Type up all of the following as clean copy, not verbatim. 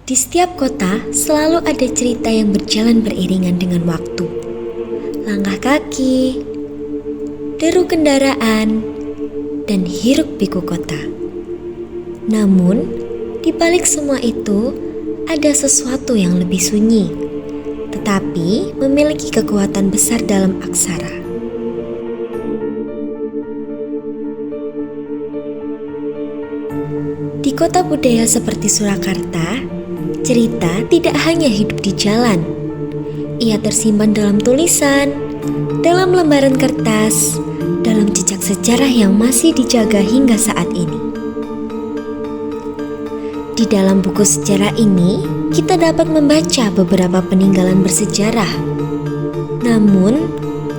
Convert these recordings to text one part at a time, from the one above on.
Di setiap kota selalu ada cerita yang berjalan beriringan dengan waktu. Langkah kaki, deru kendaraan, dan hiruk-pikuk kota. Namun, di balik semua itu, ada sesuatu yang lebih sunyi, tetapi memiliki kekuatan besar dalam aksara. Di kota budaya seperti Surakarta, cerita tidak hanya hidup di jalan. Ia tersimpan dalam tulisan, dalam lembaran kertas, dalam jejak sejarah yang masih dijaga hingga saat ini. Di dalam buku sejarah ini, kita dapat membaca beberapa peninggalan bersejarah. Namun,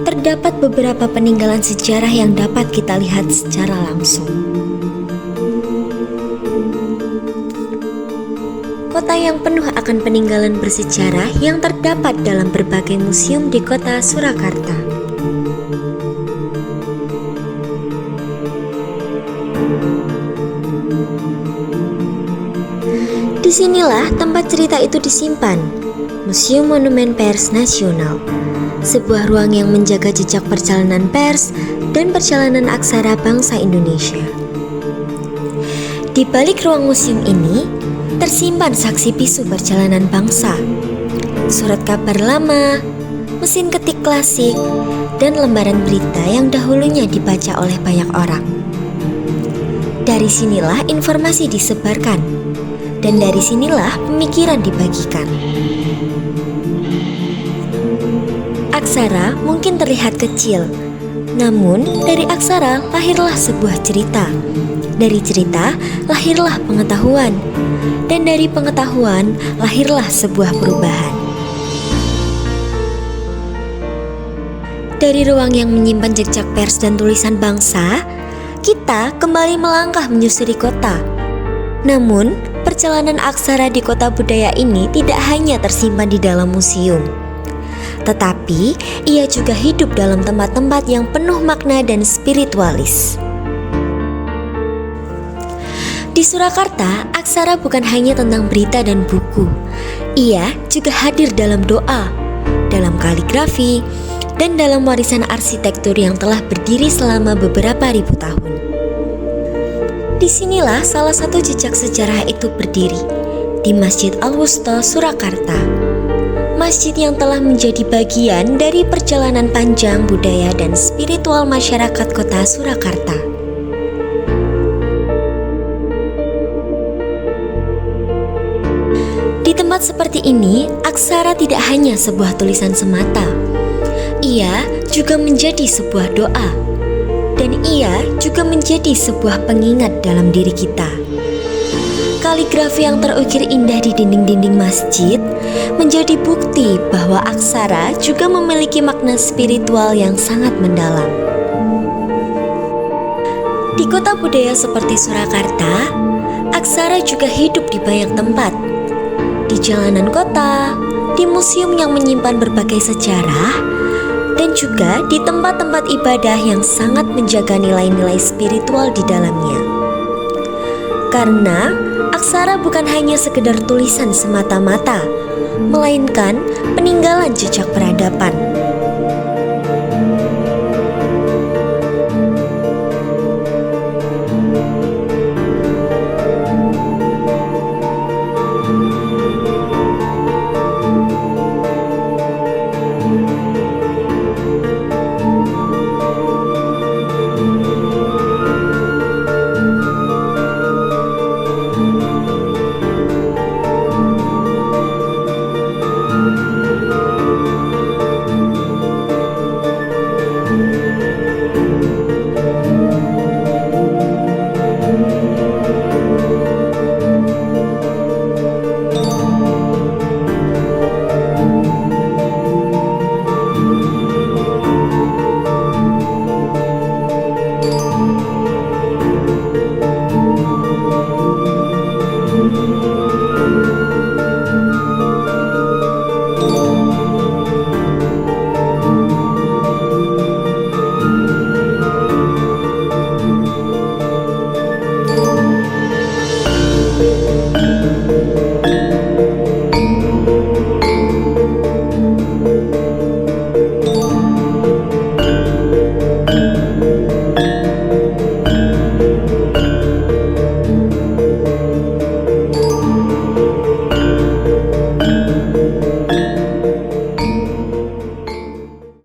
terdapat beberapa peninggalan sejarah yang dapat kita lihat secara langsung. Kota yang penuh akan peninggalan bersejarah yang terdapat dalam berbagai museum di kota Surakarta. Disinilah tempat cerita itu disimpan, Museum Monumen Pers Nasional, sebuah ruang yang menjaga jejak perjalanan pers dan perjalanan aksara bangsa Indonesia. Di balik ruang museum ini, tersimpan saksi bisu perjalanan bangsa, surat kabar lama, mesin ketik klasik, dan lembaran berita yang dahulunya dibaca oleh banyak orang. Dari sinilah informasi disebarkan, dan dari sinilah pemikiran dibagikan. Aksara mungkin terlihat kecil, namun dari aksara lahirlah sebuah cerita. Dari cerita lahirlah pengetahuan, dan dari pengetahuan lahirlah sebuah perubahan. Dari ruang yang menyimpan jejak pers dan tulisan bangsa, kita kembali melangkah menyusuri kota. Namun, perjalanan aksara di kota budaya ini tidak hanya tersimpan di dalam museum, tetapi ia juga hidup dalam tempat-tempat yang penuh makna dan spiritualis. Di Surakarta, aksara bukan hanya tentang berita dan buku. Ia juga hadir dalam doa, dalam kaligrafi, dan dalam warisan arsitektur yang telah berdiri selama beberapa ribu tahun. Disinilah salah satu jejak sejarah itu berdiri, di Masjid Al-Wusta Surakarta. Masjid yang telah menjadi bagian dari perjalanan panjang budaya dan spiritual masyarakat kota Surakarta. Di tempat seperti ini, aksara tidak hanya sebuah tulisan semata. Ia juga menjadi sebuah doa, dan ia juga menjadi sebuah pengingat dalam diri kita. Kaligrafi yang terukir indah di dinding-dinding masjid menjadi bukti bahwa aksara juga memiliki makna spiritual yang sangat mendalam. Di kota budaya seperti Surakarta, aksara juga hidup di banyak tempat. Di jalanan kota, di museum yang menyimpan berbagai sejarah, dan juga di tempat-tempat ibadah yang sangat menjaga nilai-nilai spiritual di dalamnya. Karena aksara bukan hanya sekedar tulisan semata-mata, melainkan peninggalan jejak peradaban.